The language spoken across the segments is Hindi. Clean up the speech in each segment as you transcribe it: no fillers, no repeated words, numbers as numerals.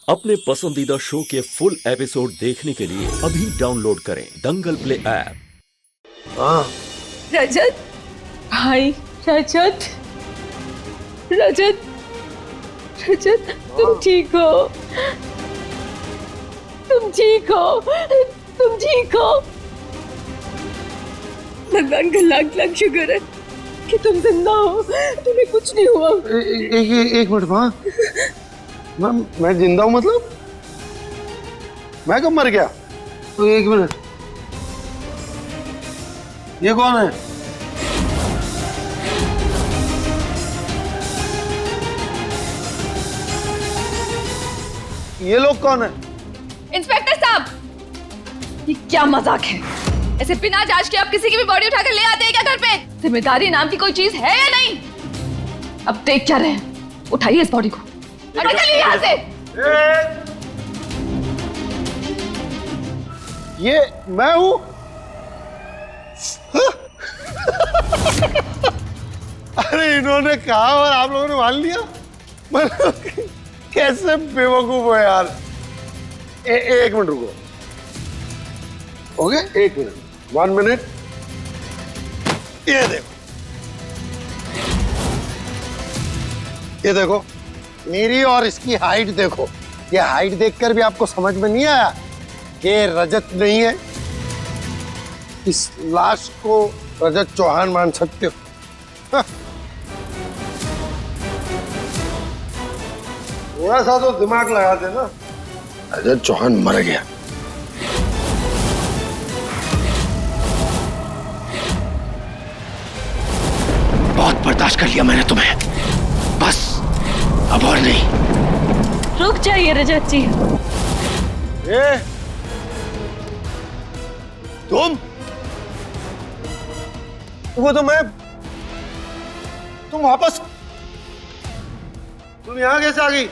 अपने पसंदीदा शो के फुल एपिसोड देखने के लिए अभी डाउनलोड करें दंगल प्ले ऐप। रजत भाई, रजत रजत रजत, तुम ठीक हो? तुम ठीक हो? तुम ठीक हो? भगवान का लाख लाख शुक्र है कि तुम जिंदा हो, तुम्हें कुछ नहीं हुआ। एक मिनट माँ, मैं जिंदा हूँ मतलब? मैं कब मर गया? तो एक मिनट, ये कौन है? ये लोग कौन है? इंस्पेक्टर साहब, ये क्या मजाक है? ऐसे बिना जांच के आप किसी की भी बॉडी उठाकर ले आते हैं क्या घर पे? जिम्मेदारी नाम की कोई चीज है या नहीं? अब देख क्या रहे हैं? उठाइए इस बॉडी को, चलिए यहाँ से। ये मैं हूँ? अरे इन्होंने कहा और आप लोगों ने मान लिया? मतलब कैसे बेवकूफ हो यार। एक मिनट रुको। ओके, एक मिनट, 1 मिनट। ये देखो, ये देखो, मेरी और इसकी हाइट देखो। ये हाइट देखकर भी आपको समझ में नहीं आया कि रजत नहीं है? इस लाश को रजत चौहान मान सकते हो? हाँ। थोड़ा सा तो दिमाग लगाते ना। रजत चौहान मर गया। बहुत बर्दाश्त कर लिया मैंने तुम्हें, बस अब और नहीं। रुक जाइए रजत जी। तुम वो तो मैं, तुम वापस, तुम यहाँ कैसे आ गई?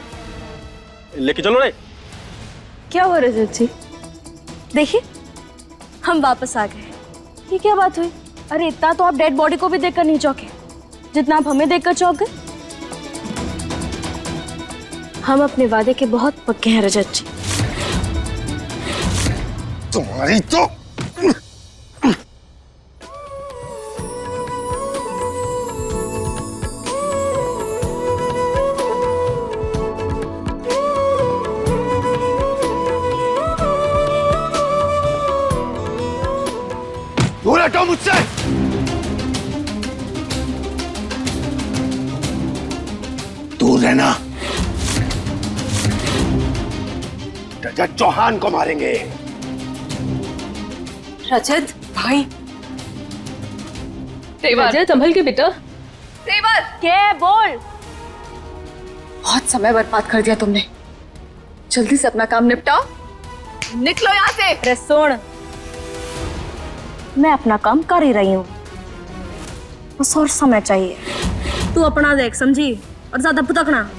लेके चलो रे। क्या हुआ रजत जी? देखिए, हम वापस आ गए। ये क्या बात हुई? अरे इतना तो आप डेड बॉडी को भी देखकर नहीं चौंके जितना आप हमें देखकर चौंक गए। हम अपने वादे के बहुत पक्के हैं रजत जी। तुम्हारी तो दूर हटो मुझसे। दूर रहना। रजत चौहान को मारेंगे। रजत भाई, रजत संभल के बेटा। तेवर, क्या बोल? बहुत समय बर्बाद कर दिया तुमने, जल्दी से अपना काम निपटाओ, निकलो यहाँ से। अरे सुन, मैं अपना काम कर ही रही हूँ, बस और समय चाहिए। तू अपना देख, समझी? और ज्यादा भुतकना।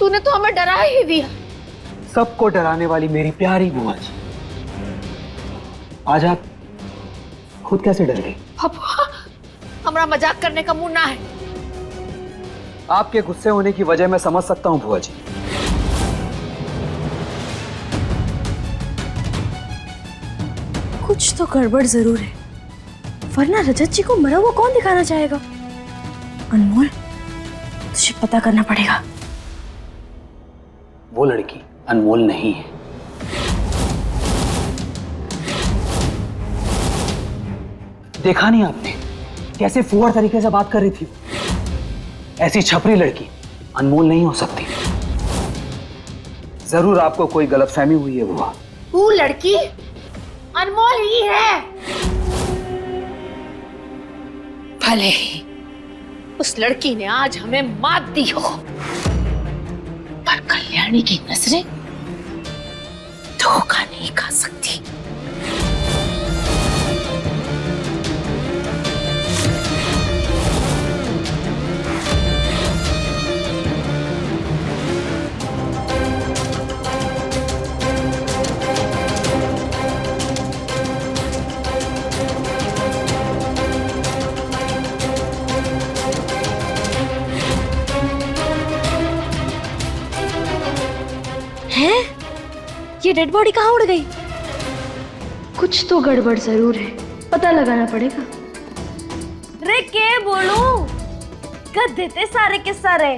तूने तो हमें डरा ही दिया। सबको डराने वाली मेरी प्यारी बुआ जी, आज आप खुद कैसे डर गई? पापा, हमारा मजाक करने का मुंह ना है। आपके गुस्से होने की वजह मैं समझ सकता हूँ बुआ जी। कुछ तो गड़बड़ जरूर है, वरना रजत जी को मरा हुआ कौन दिखाना चाहेगा? अनमोल, तुझे पता करना पड़ेगा। वो लड़की अनमोल नहीं है। देखा नहीं आपने कैसे फुअर तरीके से बात कर रही थी? ऐसी छपरी लड़की अनमोल नहीं हो सकती। जरूर आपको कोई गलतफहमी हुई है बुआ। वो लड़की अनमोल ही है। भले ही उस लड़की ने आज हमें मात दी हो, पर कल्याणी की नजरें धोखा नहीं खा सकती। ये डेड बॉडी कहाँ उड़ गई? कुछ तो गड़बड़ जरूर है, पता लगाना पड़ेगा। रे के बोलू, गधे थे सारे के सारे,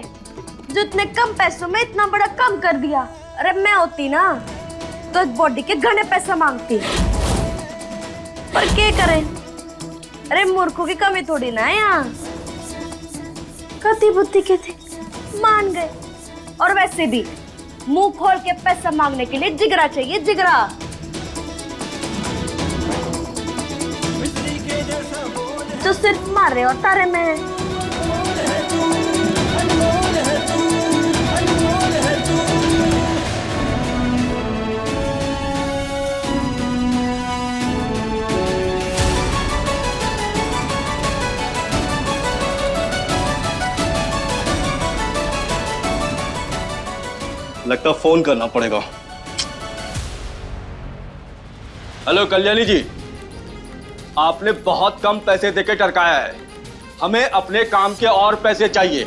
जो इतने कम पैसों में इतना बड़ा काम कर दिया। अरे मैं होती ना तो इस बॉडी के घने पैसा मांगती, पर क्या करें? अरे मूर्खों की कमी थोड़ी ना है यहाँ। कति बुद्धि के थे, मान गए। और वैसे भी मुंह खोल के पैसा मांगने के लिए जिगरा चाहिए, जिगरा। जो सिर्फ मारे और तारे में है। लगता फोन करना पड़ेगा। हेलो कल्याणी जी, आपने बहुत कम पैसे देके टरकाया है। हमें अपने काम के और पैसे चाहिए।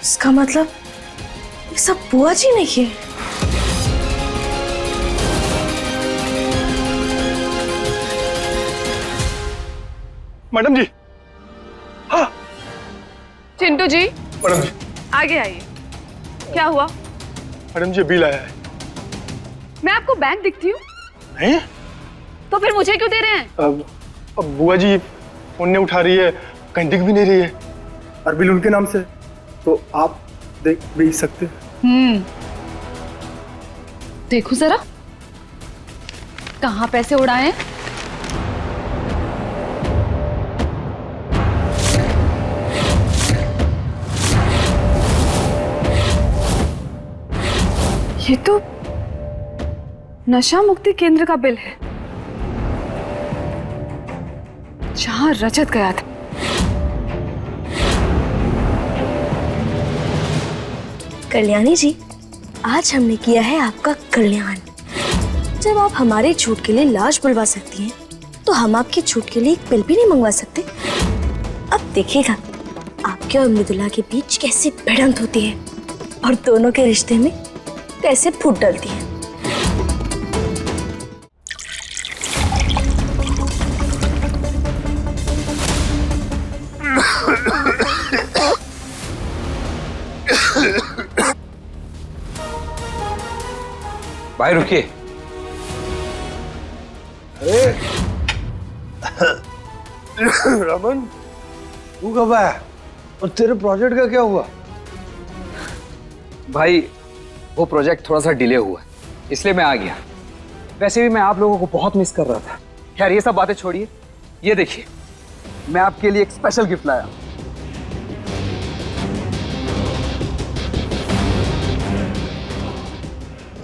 इसका मतलब ये सब बुआ जी ने किए। मैडम जी। हाँ चिंटू जी, मैडम जी। आगे आइए। क्या हुआ? मैडम जी बिल आया है। मैं आपको बैंक दिखती हूँ? हैं? तो फिर मुझे क्यों दे रहे हैं? अब बुआ जी फोन नहीं उठा रही है, कहीं दिख भी नहीं रही है, और बिल उनके नाम से, तो आप देख भी सकते हैं। देखो जरा कहाँ पैसे उड़ाए हैं। ये तो नशा मुक्ति केंद्र का बिल है, जहां रजत गया था। कल्याणी जी, आज हमने किया है आपका कल्याण। जब आप हमारे छूट के लिए लाश बुलवा सकती हैं, तो हम आपकी छूट के लिए एक बिल भी नहीं मंगवा सकते। अब देखिएगा आपके और मृदुला के बीच कैसे भिड़ंत होती है और दोनों के रिश्ते में कैसे फूट डलती है। भाई रुकिए। रमन, तू कब आया? और तेरे प्रोजेक्ट का क्या हुआ? भाई वो प्रोजेक्ट थोड़ा सा डिले हुआ है, इसलिए मैं आ गया। वैसे भी मैं आप लोगों को बहुत मिस कर रहा था। खैर ये सब बातें छोड़िए, ये देखिए मैं आपके लिए एक स्पेशल गिफ्ट लाया।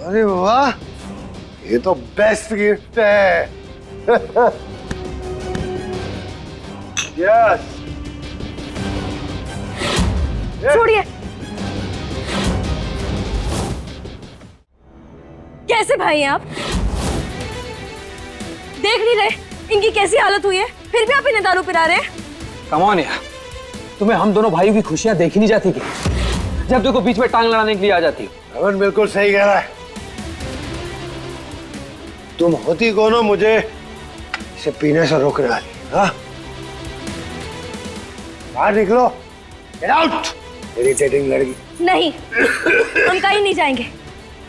अरे वाह, ये तो बेस्ट गिफ्ट है। यस। छोड़िए। कैसे भाई हैं आप? देख नहीं रहे इनकी कैसी हालत हुई है, फिर भी आप इन्हें दारू पिला रहे हैं? कम ऑन यार, तुम्हें हम दोनों भाइयों की खुशियां देखी नहीं जाती क्या? जब देखो बीच में टांग लड़ाने के लिए आ जाती हो। रमन बिल्कुल सही कह रहा है। तुम होती कौन हो मुझे इसे पीने से रोकने वाली? हाँ, बाहर निकलो, गेट आउट, इरिटेटिंग लड़की। नहीं, हम कहीं नहीं जाएंगे।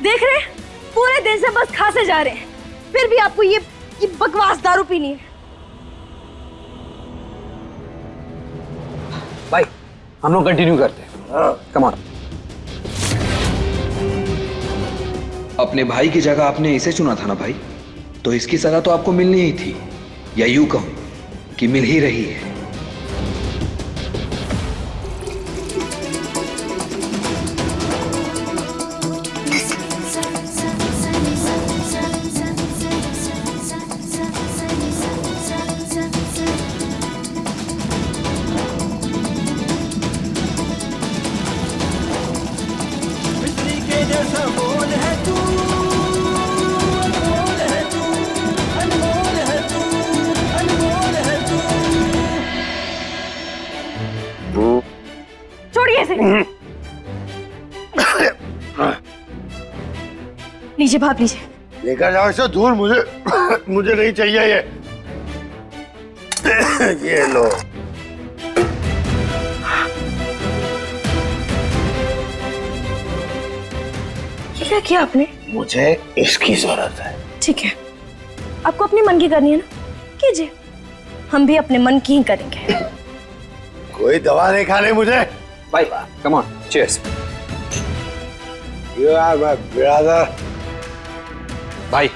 देख रहे हैं पूरे दिन से बस खासे जा रहे हैं, फिर भी आपको ये बकवास दारू पीनी है। भाई हम लोग कंटिन्यू करते हैं। Come on. अपने भाई की जगह आपने इसे चुना था ना भाई, तो इसकी सजा तो आपको मिलनी ही थी, या यूं कहूं कि मिल ही रही है। छोड़िए इसे। लीजिए भाप लीजिए। लेकर जाओ इसे दूर, मुझे मुझे नहीं चाहिए ये। ये लो। क्या किया आपने? मुझे इसकी जरूरत है। ठीक है, आपको अपनी मन की करनी है ना, कीजिए। हम भी अपने मन की ही करेंगे। कोई दवा नहीं खानी मुझे। भाई come on, cheers. You are my brother. भाई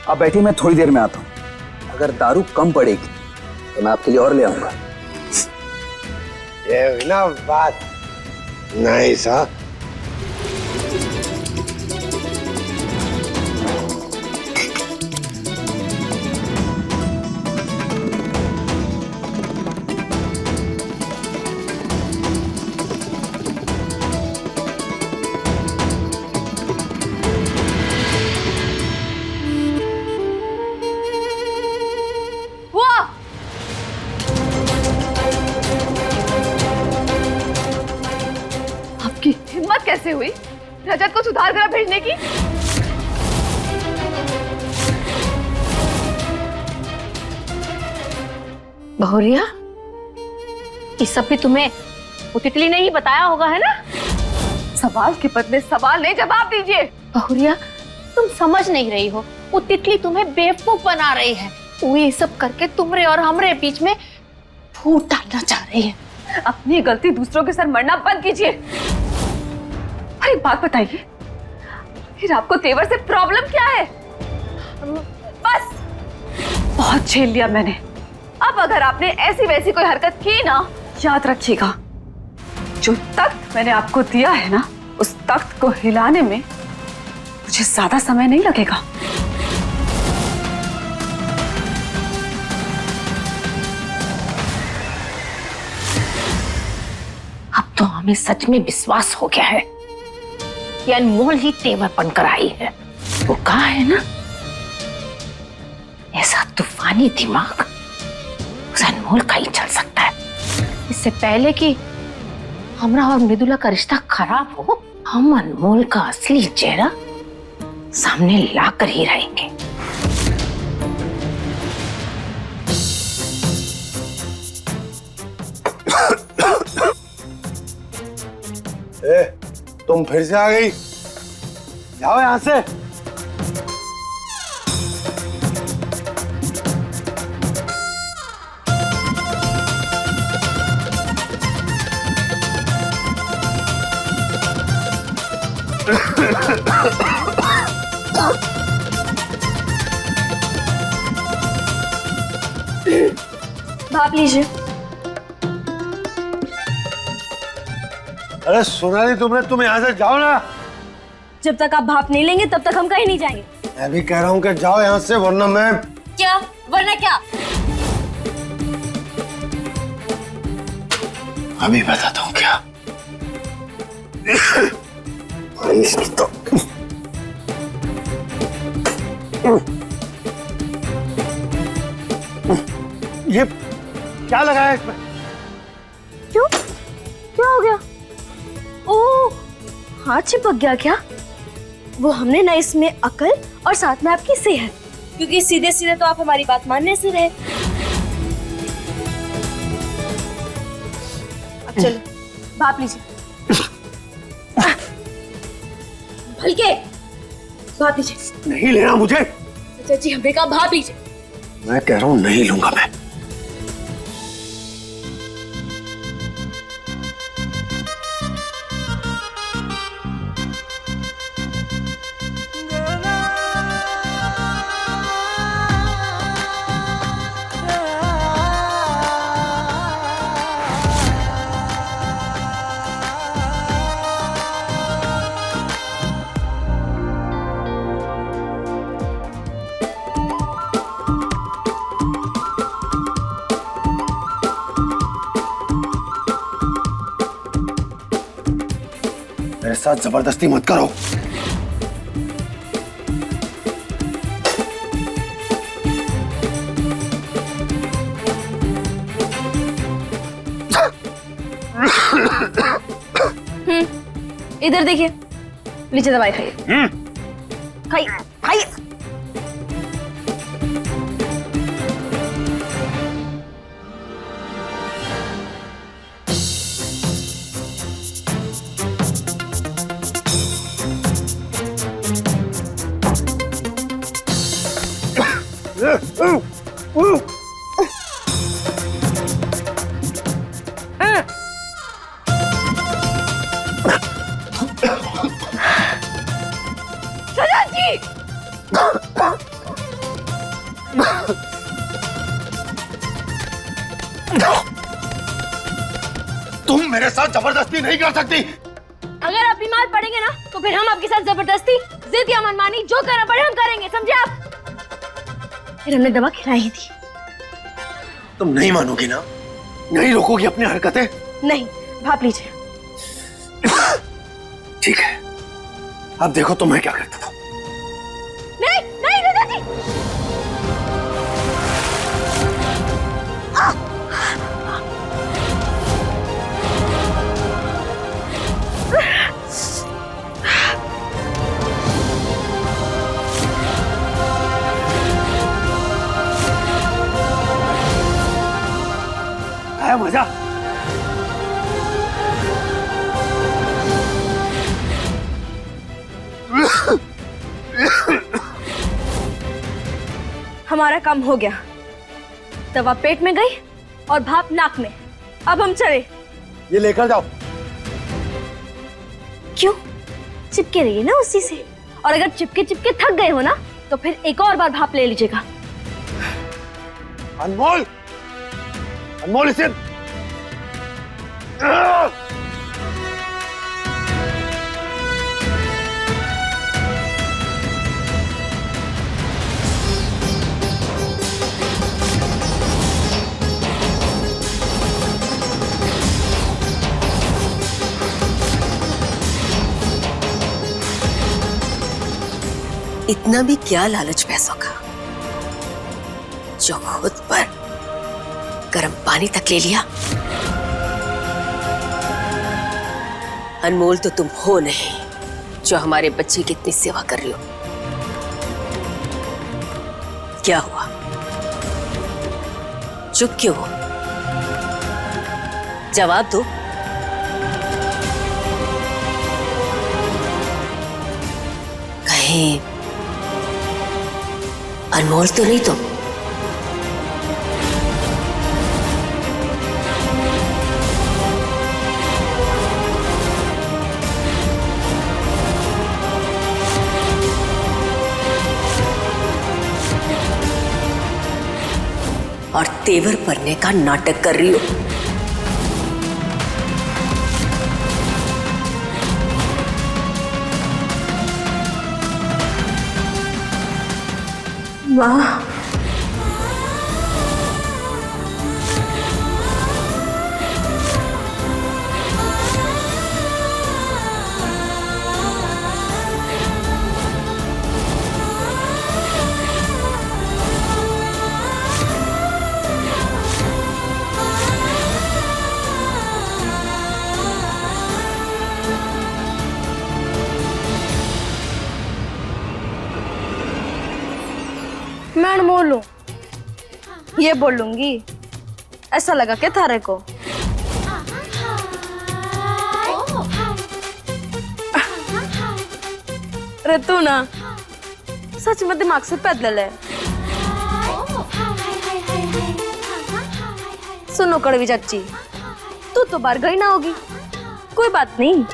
आप बैठिए, मैं थोड़ी देर में आता हूँ। अगर दारू कम पड़ेगी तो मैं आपके लिए और ले आऊंगा। ये हुई ना बात। नहीं सा। हिम्मत कैसे हुई रजत को सुधार कर भेजने की? बहुरिया, ये सब भी तुम्हें वो तितली ने ही बताया होगा, है ना? सवाल के बदले सवाल नहीं, जवाब दीजिए। बहुरिया, तुम समझ नहीं रही हो, वो तितली तुम्हें बेवकूफ बना रही है। वो ये सब करके तुमरे और हमरे बीच में फूट डालना चाह रही है। अपनी गलती दूसरों के सर मरना बंद कीजिए। और एक बात बताइए, फिर आपको तेवर से प्रॉब्लम क्या है? बस बहुत झेल लिया मैंने। अब अगर आपने ऐसी वैसी कोई हरकत की ना, याद रखिएगा, जो तख्त मैंने आपको दिया है ना, उस तख्त को हिलाने में मुझे ज्यादा समय नहीं लगेगा। अब तो हमें सच में विश्वास हो गया है कि अनमोल ही तेवर बनकर आई है। वो कहा है ना, ऐसा तूफानी दिमाग उस अनमोल का ही चल सकता है। इससे पहले कि हमरा और मृदुला का रिश्ता खराब हो, हम अनमोल का असली चेहरा सामने लाकर ही रहेंगे। तुम फिर से आ गई, जाओ यहां से। भाप लीजिए। अरे सुना नहीं तुमने? तुम यहाँ से जाओ ना। जब तक आप भाप नहीं लेंगे तब तक हम कहीं नहीं जाएंगे। मैं भी कह रहा हूँ कि जाओ यहाँ से, वरना मैं। क्या वरना क्या? अभी बताता हूँ क्या। इसकी तो ये क्या लगाया इसमें? क्यों? क्या हो गया? ओह, हाथ चिपक गया क्या? वो हमने ना इसमें अकल और साथ में आपकी सेहत, क्योंकि सीधे सीधे तो आप हमारी बात मानने से रहे। अब चलो भाप लीजिए। भलके भाप लीजिए। नहीं लेना मुझे। अच्छा जी, हमने कहा भाप लीजिए। मैं कह रहा हूँ नहीं लूंगा मैं। साथ जबरदस्ती मत करो। इधर देखिए, नीचे दवाई खाइए। खाइए खाइए। तुम मेरे साथ जबरदस्ती नहीं कर सकती। अगर आप बीमार पड़ेंगे ना तो फिर हम आपके साथ जबरदस्ती, जिद या मनमानी जो करना पड़े हम करेंगे, समझे आप? फिर हमने दवा खिलाई थी। तुम नहीं मानोगी ना? नहीं रोकोगी अपनी हरकतें? नहीं, भाप लीजिए। ठीक है, अब देखो तो मैं क्या करता था। नहीं नहीं रजा जी। आया मजा? हमारा काम हो गया। दवा पेट में गई और भाप नाक में। अब हम चले। ये लेकर जाओ। क्यों? चिपके रहिए ना उसी से, और अगर चिपके चिपके थक गए हो ना तो फिर एक और बार भाप ले लीजिएगा। अनमोल, अनमोल इसे इतना भी क्या लालच पैसों का, जो खुद पर गर्म पानी तक ले लिया। अनमोल तो तुम हो नहीं जो हमारे बच्चे की इतनी सेवा कर रही हो। क्या हुआ? चुप क्यों हो? जवाब दो। कहीं अनमोल तो नहीं तुम? और तेवर भरने का नाटक कर रही हो। वाह, मैं बोलूं, ये बोलूंगी, ऐसा लगा क्या थारे को? अरे तू ना सच में दिमाग से पैदल है। सुनो कड़वी चाची, तू तो बाहर गई ना होगी। कोई बात नहीं,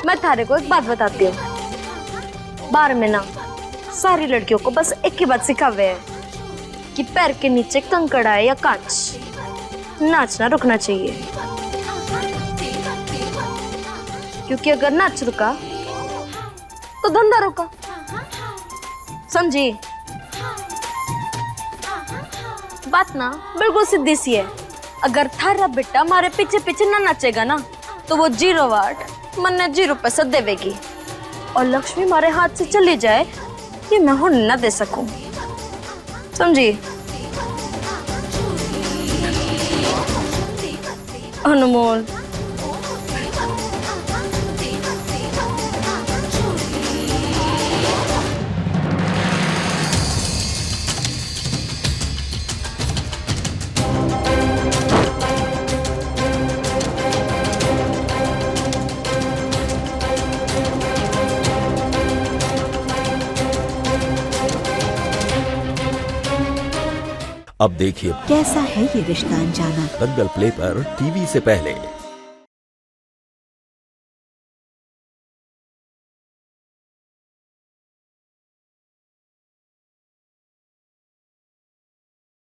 मैं थारे को एक बात बताती हूँ। बाहर में ना सारी लड़कियों को बस एक ही बात सिखावे है कि पैर के नीचे कंकड़ आए या कांच, नाचना रुकना चाहिए। क्योंकि अगर नाच रुका तो धंधा रुका, समझी? बात ना बिल्कुल सीधी सी है। अगर थारा बेटा हमारे पीछे पीछे ना नाचेगा ना तो वो 0 वाट मन्ने 0 पैसा देवेगी और लक्ष्मी हमारे हाथ से चली जाए ये मैं हो न दे सकूं, समझी? अनमोल अब देखिए कैसा है ये रिश्ता अनजाना। दंगल प्ले पर टीवी से पहले।